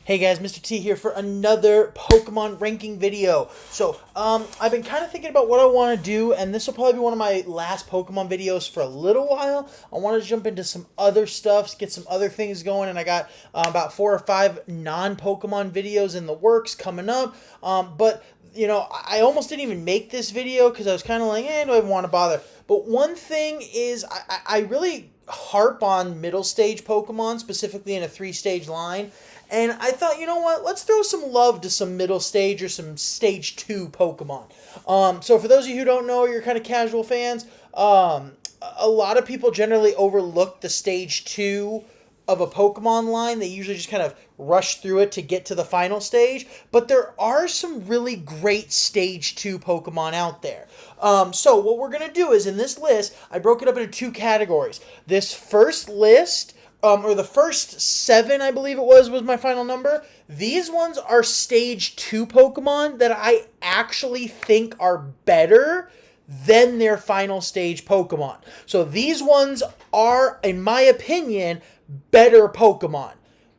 Hey guys, Mr. T here for another Pokemon ranking video. So, I've been kind of thinking about what I want to do, and this will probably be one of my last Pokemon videos for a little while. I want to jump into some other stuff, get some other things going, and I got about 4 or 5 non-Pokemon videos in the works coming up. But, you know, I almost didn't even make this video because I was kind of like, do I even want to bother? But one thing is, I really harp on middle stage Pokemon, specifically in a 3-stage line. And I thought, you know what? Let's throw some love to some middle stage or some stage 2 Pokemon. So for those of you who don't know, you're kind of casual fans, a lot of people generally overlook the stage 2 of a Pokemon line. They usually just kind of rush through it to get to the final stage. But there are some really great stage 2 Pokemon out there. So what we're going to do is in this list, I broke it up into 2 categories. This first list, or the first 7, I believe it was my final number. These ones are stage 2 Pokemon that I actually think are better than their final stage Pokemon. So these ones are, in my opinion, better Pokemon.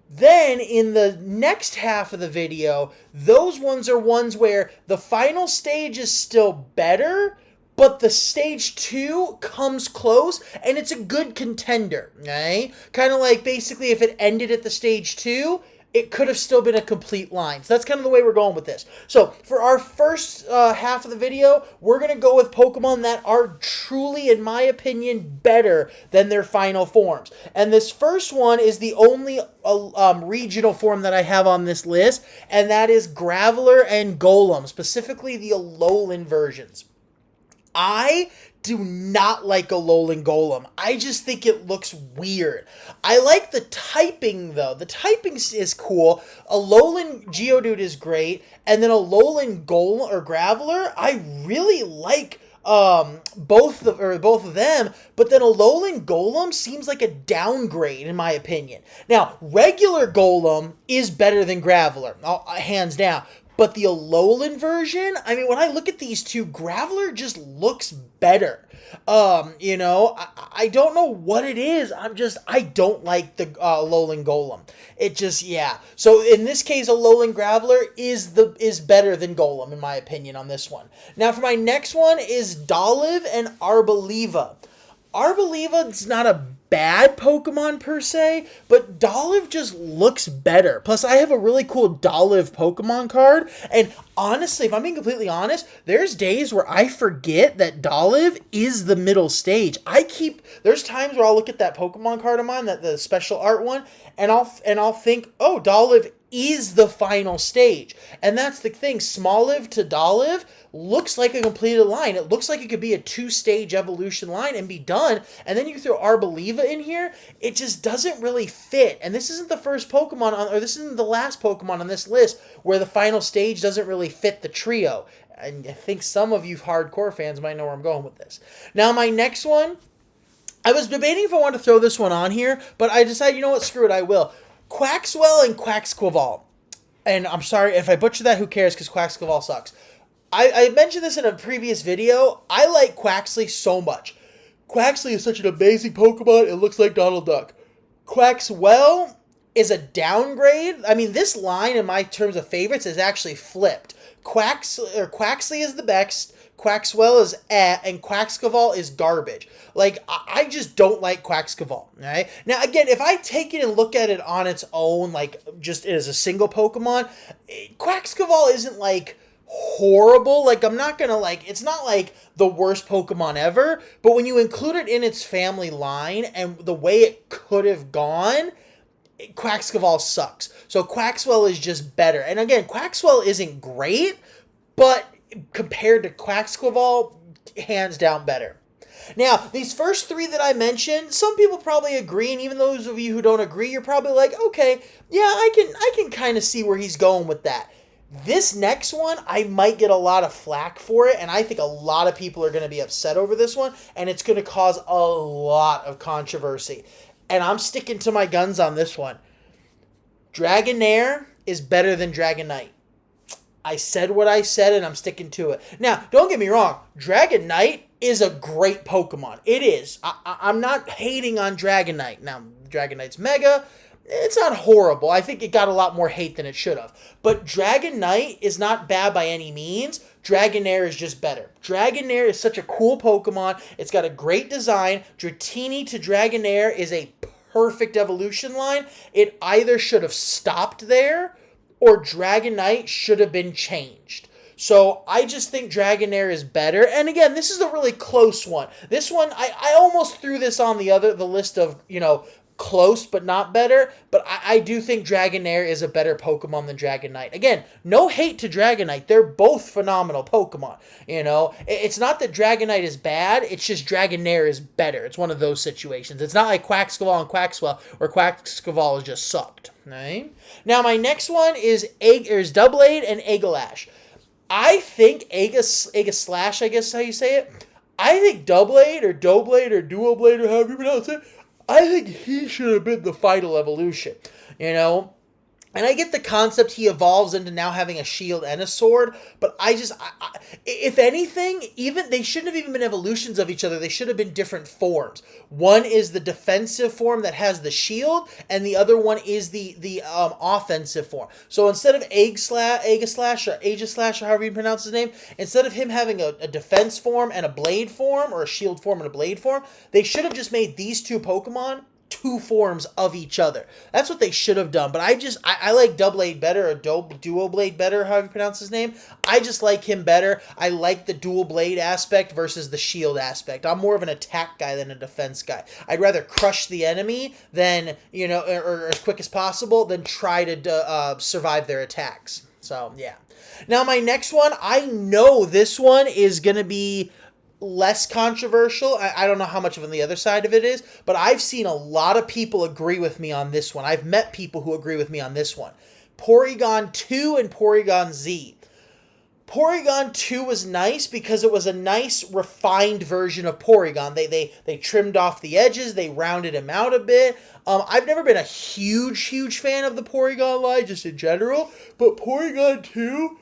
Then in the next half of the video, those ones are ones where the final stage is still better, but the stage 2 comes close, and it's a good contender, okay? Kind of like, basically, if it ended at the stage 2, it could have still been a complete line. So that's kind of the way we're going with this. So for our first half of the video, we're going to go with Pokemon that are truly, in my opinion, better than their final forms. And this first one is the only regional form that I have on this list, and that is Graveler and Golem, specifically the Alolan versions. I do not like Alolan Golem. I just think it looks weird. I like the typing, though. The typing is cool. Alolan Geodude is great. And then Alolan Golem or Graveler, I really like both of them, but then Alolan Golem seems like a downgrade in my opinion. Now, regular Golem is better than Graveler, hands down. But the Alolan version, I mean, when I look at these two, Graveler just looks better. I don't know what it is. I don't like the Alolan Golem. It just, yeah. So in this case, Alolan Graveler is better than Golem, in my opinion, on this one. Now for my next one is Dolliv and Arboliva. Arboliva's not a bad Pokemon per se, but Dolliv just looks better. Plus, I have a really cool Dolliv Pokemon card, and honestly, if I'm being completely honest, there's days where I forget that Dolliv is the middle stage. There's times where I'll look at that Pokemon card of mine, the special art one, and I'll think, oh, Dolliv is the final stage. And that's the thing, Smoliv to Dolliv looks like a completed line. It looks like it could be a 2-stage evolution line and be done. And then you throw Arboliva in here, it just doesn't really fit. And this isn't the first Pokemon this isn't the last Pokemon on this list where the final stage doesn't really fit the trio. And I think some of you hardcore fans might know where I'm going with this. Now my next one, I was debating if I wanted to throw this one on here, but I decided, you know what, screw it, I will. Quaxwell and Quaxquaval. And I'm sorry, if I butcher that, who cares, because Quaxquaval sucks. I mentioned this in a previous video. I like Quaxly so much. Quaxly is such an amazing Pokemon, it looks like Donald Duck. Quaxwell is a downgrade. I mean, this line, in my terms of favorites, is actually flipped. Quaxly is the best, Quaxwell is and Quaxquaval is garbage. Like, I just don't like Quaxquaval, right? Now, again, if I take it and look at it on its own, like, just as a single Pokemon, Quaxquaval isn't, like, horrible. Like, I'm not gonna, like, it's not, like, the worst Pokemon ever, but when you include it in its family line and the way it could have gone, Quaxquaval sucks. So Quaxwell is just better. And again, Quaxwell isn't great, but compared to Quaxquaval, hands down better. Now, these first 3 that I mentioned, some people probably agree, and even those of you who don't agree, you're probably like, okay, yeah, I can kind of see where he's going with that. This next one, I might get a lot of flack for it, and I think a lot of people are going to be upset over this one, and it's going to cause a lot of controversy. And I'm sticking to my guns on this one. Dragonair is better than Dragonite. I said what I said, and I'm sticking to it. Now, don't get me wrong. Dragonite is a great Pokemon. It is. I'm not hating on Dragonite. Now, Dragonite's Mega. it's not horrible. I think it got a lot more hate than it should have. But Dragonite is not bad by any means. Dragonair is just better. Dragonair is such a cool Pokemon. It's got a great design. Dratini to Dragonair is a perfect evolution line. It either should have stopped there or Dragonite should have been changed. So I just think Dragonair is better. And again, this is a really close one. This one, I almost threw this on the list of, close but not better, but I do think Dragonair is a better Pokemon than Dragonite. Again, no hate to Dragonite. They're both phenomenal Pokemon. It's not that Dragonite is bad, it's just Dragonair is better. It's one of those situations. It's not like Quaxqueval and Quaxwell, where Quaxqueval has just sucked. Right? Now, my next one is Doublade and Aegislash. I think Aegislash, I guess is how you say it. I think Doublade or Doublade or Duoblade or however you pronounce it, I think he should have been the final evolution, And I get the concept he evolves into now having a shield and a sword, but if anything, even they shouldn't have even been evolutions of each other. They should have been different forms. One is the defensive form that has the shield, and the other one is the offensive form. So instead of Aegislash, or however you pronounce his name, instead of him having a defense form and a blade form, or a shield form and a blade form, they should have just made these two Pokemon two forms of each other. That's what they should have done. But I like Doublade better, or Duoblade better, however you pronounce his name. I just like him better. I like the dual blade aspect versus the shield aspect. I'm more of an attack guy than a defense guy. I'd rather crush the enemy than, or as quick as possible, than try to survive their attacks. So, yeah. Now, my next one, I know this one is going to be less controversial. I don't know how much of the other side of it is, but I've seen a lot of people agree with me on this one. I've met people who agree with me on this one. Porygon 2 and Porygon Z. Porygon 2 was nice because it was a nice refined version of Porygon. They trimmed off the edges, they rounded him out a bit. I've never been a huge fan of the Porygon line just in general, but Porygon 2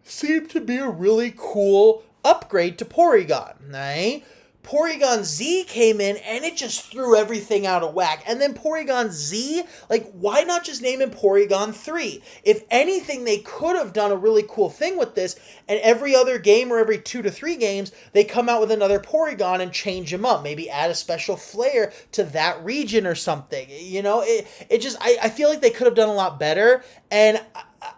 seemed to be a really cool upgrade to Porygon, right? Porygon Z came in and it just threw everything out of whack. And then Porygon Z, why not just name him Porygon 3? If anything, they could have done a really cool thing with this, and every other game or every 2 to 3 games, they come out with another Porygon and change him up. Maybe add a special flair to that region or something. I feel like they could have done a lot better, and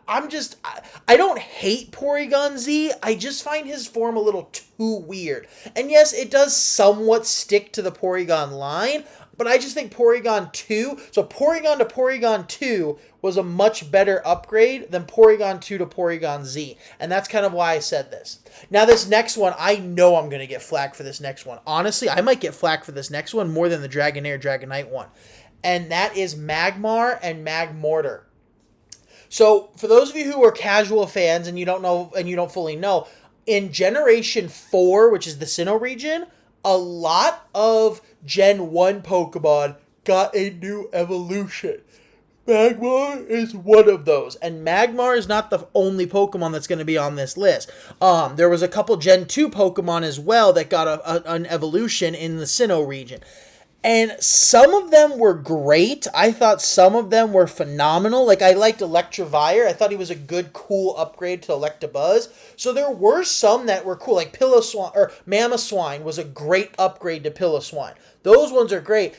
I don't hate Porygon Z, I just find his form a little too weird. And yes, it does somewhat stick to the Porygon line, but I just think Porygon 2, so Porygon to Porygon 2 was a much better upgrade than Porygon 2 to Porygon Z. And that's kind of why I said this. Now this next one, I know I'm going to get flack for this next one. Honestly, I might get flack for this next one more than the Dragonair Dragonite one. And that is Magmar and Magmortar. So, for those of you who are casual fans and you don't fully know, in Generation 4, which is the Sinnoh region, a lot of Gen 1 Pokemon got a new evolution. Magmar is one of those, and Magmar is not the only Pokemon that's going to be on this list. There was a couple Gen 2 Pokemon as well that got an evolution in the Sinnoh region. And some of them were great. I thought some of them were phenomenal. I liked Electivire. I thought he was a good, cool upgrade to Electabuzz. So there were some that were cool, like Piloswine, or Mamoswine was a great upgrade to Piloswine. Those ones are great.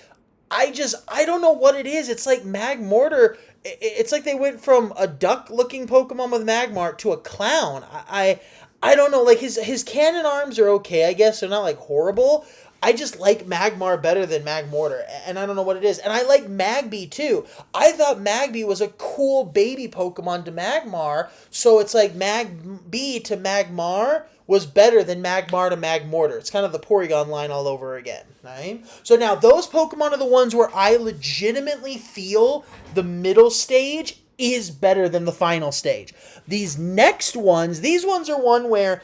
I don't know what it is. It's like Magmortar, it's like they went from a duck-looking Pokemon with Magmar to a clown. I don't know. His cannon arms are okay, I guess. They're not, horrible. I just like Magmar better than Magmortar, and I don't know what it is. And I like Magby, too. I thought Magby was a cool baby Pokemon to Magmar, so it's like Magby to Magmar was better than Magmar to Magmortar. It's kind of the Porygon line all over again, right? So now, those Pokemon are the ones where I legitimately feel the middle stage is better than the final stage. These next ones, these ones are one where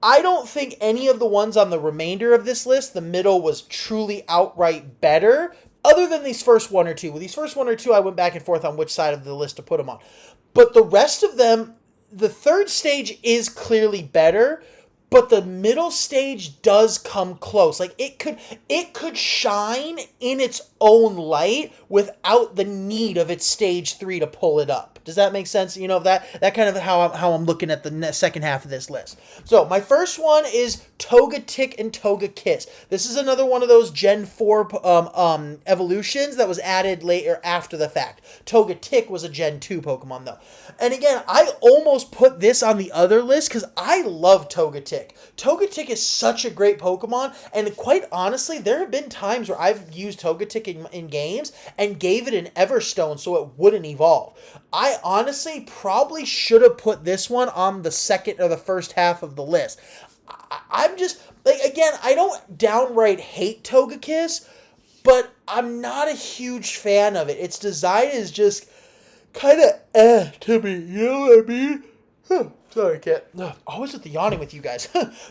I don't think any of the ones on the remainder of this list, the middle, was truly outright better, other than these first one or two. With these first one or two, I went back and forth on which side of the list to put them on. But the rest of them, the third stage is clearly better, but the middle stage does come close. Like it could shine in its own light without the need of its stage 3 to pull it up. Does that make sense? You know, that kind of how I'm looking at the second half of this list. So my first one is Togetic and Togekiss. This is another one of those Gen 4 evolutions that was added later after the fact. Togetic was a Gen 2 Pokemon though. And again, I almost put this on the other list because I love Togetic. Togetic is such a great Pokemon, and quite honestly, there have been times where I've used Togetic in games and gave it an Everstone so it wouldn't evolve. I honestly probably should have put this one on the second or the first half of the list. I'm just, like, again, I don't downright hate Togekiss, but I'm not a huge fan of it. Its design is just kind of to me, you know what I mean? Sorry, cat. Always with the yawning with you guys.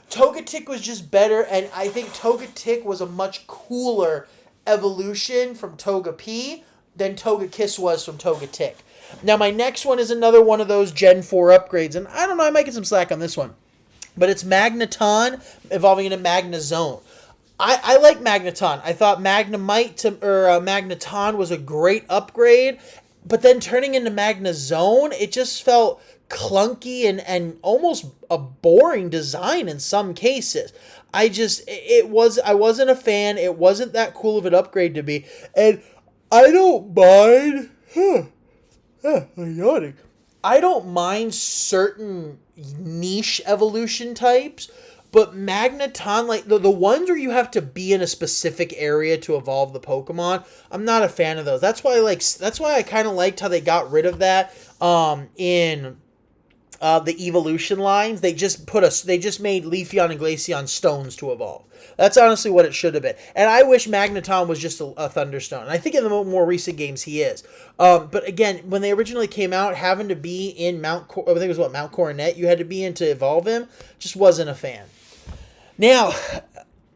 Togetic was just better, and I think Togetic was a much cooler evolution from Togepi than Togekiss was from Togetic. Now, my next one is another one of those Gen 4 upgrades, and I don't know, I might get some slack on this one. But it's Magneton evolving into Magnezone. I like Magneton. I thought Magneton was a great upgrade, but then turning into Magnezone, it just felt clunky and almost a boring design in some cases. I wasn't a fan. It wasn't that cool of an upgrade to me, and I don't mind. I'm yawning. I don't mind certain niche evolution types, but Magneton, like the ones where you have to be in a specific area to evolve the Pokemon, I'm not a fan of those. That's why I kind of liked how they got rid of that in the evolution lines. They just made Leafeon and Glaceon stones to evolve. That's honestly what it should have been. And I wish Magneton was just a Thunderstone. And I think in the more recent games he is. But again, when they originally came out, having to be in Mount Coronet, you had to be in to evolve him, just wasn't a fan. Now,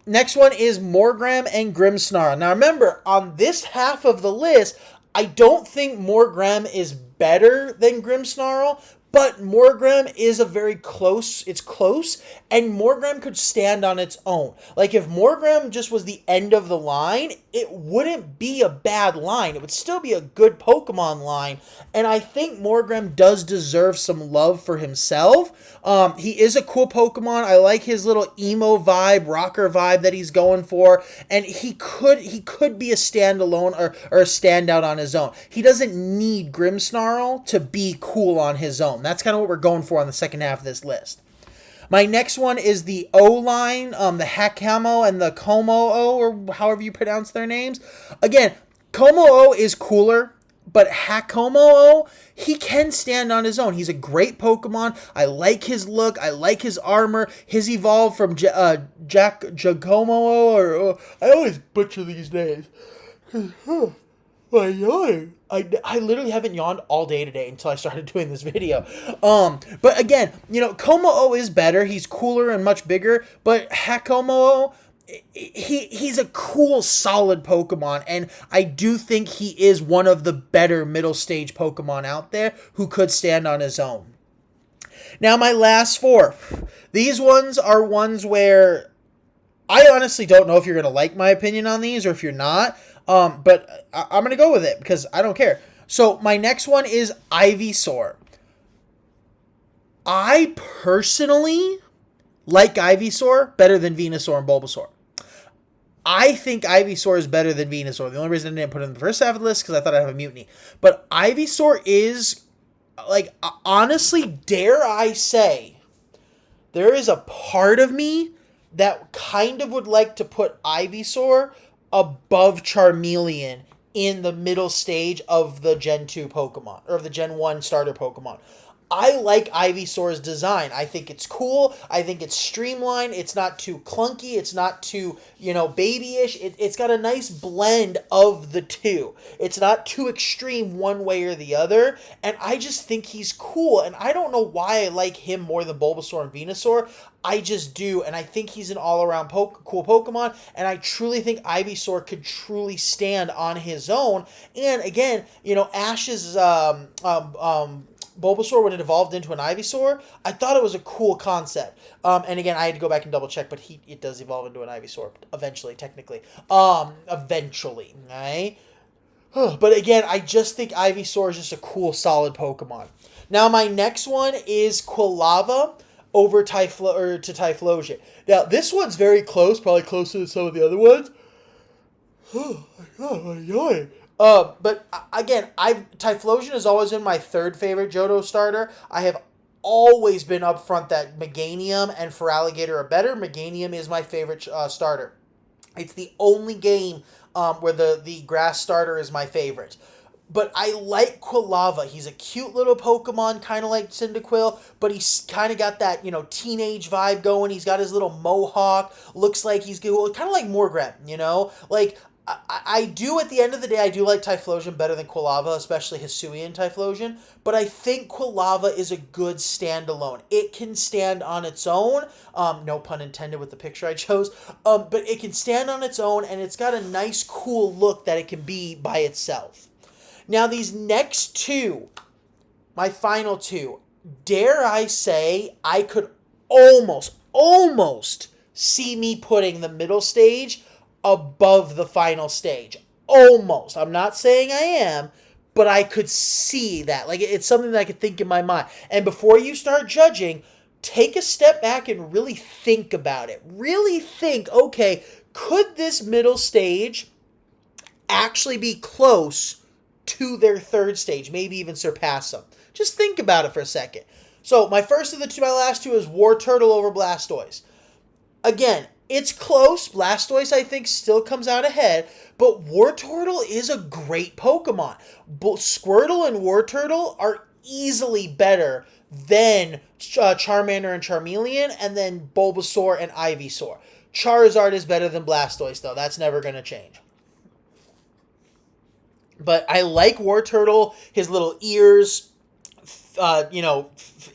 next one is Morgrem and Grimmsnarl. Now remember, on this half of the list, I don't think Morgrem is better than Grimmsnarl, but Morgrem is it's close, and Morgrem could stand on its own. Like, if Morgrem just was the end of the line, it wouldn't be a bad line. It would still be a good Pokemon line, and I think Morgrem does deserve some love for himself. He is a cool Pokemon. I like his little emo vibe, rocker vibe that he's going for, and he could be a standalone or a standout on his own. He doesn't need Grimmsnarl to be cool on his own. That's kind of what we're going for on the second half of this list. My next one is the O-line, the Hakamo and the Como-O, or however you pronounce their names. Again, Como-O is cooler, but Hakomo-O, he can stand on his own. He's a great Pokemon. I like his look. I like his armor. His evolved from Giacomo-O, or I always butcher these names. My yawning. I literally haven't yawned all day today until I started doing this video. But again, Como-O is better. He's cooler and much bigger. But Hakomo-O, he's a cool, solid Pokemon. And I do think he is one of the better middle stage Pokemon out there who could stand on his own. Now, my last four. These ones are ones where I honestly don't know if you're going to like my opinion on these or if you're not. But I'm going to go with it because I don't care. So my next one is Ivysaur. I personally like Ivysaur better than Venusaur and Bulbasaur. I think Ivysaur is better than Venusaur. The only reason I didn't put it in the first half of the list is because I thought I'd have a mutiny. But Ivysaur is, like, honestly, dare I say, there is a part of me that kind of would like to put Ivysaur above Charmeleon in the middle stage of the Gen 2 Pokemon, or of the Gen 1 starter Pokemon. I like Ivysaur's design. I think it's cool. I think it's streamlined. It's not too clunky. It's not too, babyish. It's got a nice blend of the two. It's not too extreme one way or the other. And I just think he's cool. And I don't know why I like him more than Bulbasaur and Venusaur. I just do. And I think he's an all-around cool Pokemon. And I truly think Ivysaur could truly stand on his own. And again, Ash's Bulbasaur when it evolved into an Ivysaur, I thought it was a cool concept. And again, I had to go back and double check, but it does evolve into an Ivysaur eventually, technically. Eventually, right? But again, I just think Ivysaur is just a cool, solid Pokemon. Now, my next one is Quilava over to Typhlosion. Now, this one's very close, probably closer to some of the other ones. But again, Typhlosion has always been my third favorite Johto starter. I have always been upfront that Meganium and Feraligatr are better. Meganium is my favorite starter. It's the only game where the grass starter is my favorite. But I like Quilava. He's a cute little Pokemon, kind of like Cyndaquil, but he's kind of got that, teenage vibe going. He's got his little mohawk. Looks like he's kind of like Morgrem, Like, I do, at the end of the day, I do like Typhlosion better than Quilava, especially Hisuian Typhlosion, but I think Quilava is a good standalone. It can stand on its own, no pun intended with the picture I chose, but it can stand on its own, and it's got a nice, cool look that it can be by itself. Now, these next two, my final two, dare I say, I could almost see me putting the middle stage above the final stage. Almost. I'm not saying I am, but I could see that. Like, it's something that I could think in my mind. And before you start judging, take a step back and really think about it. Really think, okay, could this middle stage actually be close to their third stage? Maybe even surpass them. Just think about it for a second. So, my last two is Wartortle over Blastoise. Again, it's close. Blastoise, I think, still comes out ahead, but Wartortle is a great Pokemon. Both Squirtle and Wartortle are easily better than Charmander and Charmeleon, and then Bulbasaur and Ivysaur. Charizard is better than Blastoise, though. That's never going to change. But I like Wartortle, his little ears,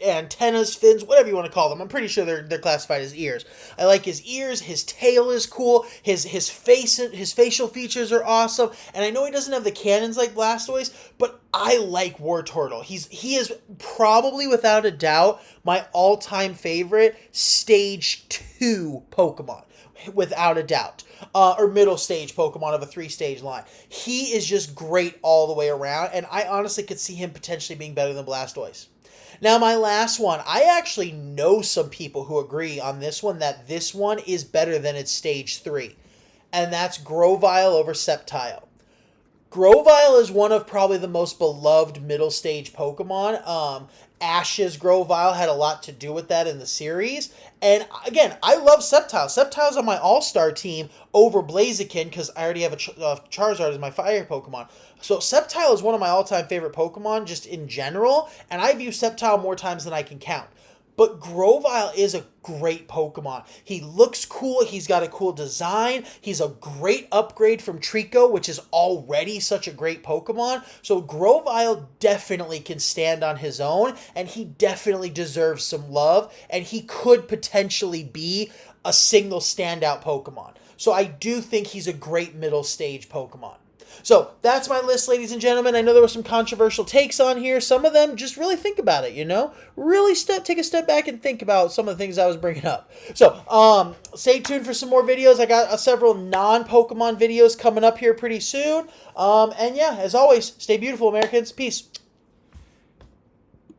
antennas, fins, whatever you want to call them. I'm pretty sure they're classified as ears. I like his ears. His tail is cool. His facial features are awesome. And I know he doesn't have the cannons like Blastoise, but I like Wartortle. He is probably, without a doubt, my all-time favorite Stage 2 Pokemon. Without a doubt. Or middle stage Pokemon of a 3-stage line. He is just great all the way around, and I honestly could see him potentially being better than Blastoise. Now, my last one. I actually know some people who agree on this one, that this one is better than its Stage 3. And that's Grovyle over Sceptile. Grovyle is one of probably the most beloved middle stage Pokemon. Ash's Grovyle had a lot to do with that in the series. And again, I love Sceptile. Sceptile's on my all-star team over Blaziken because I already have a Charizard as my fire Pokemon. So Sceptile is one of my all-time favorite Pokemon just in general, and I view Sceptile more times than I can count. But Grovyle is a great Pokemon. He looks cool. He's got a cool design. He's a great upgrade from Trico, which is already such a great Pokemon. So Grovyle definitely can stand on his own, and he definitely deserves some love, and he could potentially be a single standout Pokemon. So I do think he's a great middle stage Pokemon. So that's my list, ladies and gentlemen. I know there were some controversial takes on here. Some of them, just really think about it, Really take a step back and think about some of the things I was bringing up. So, stay tuned for some more videos. I got several non-Pokemon videos coming up here pretty soon. And yeah, as always, stay beautiful, Americans. Peace.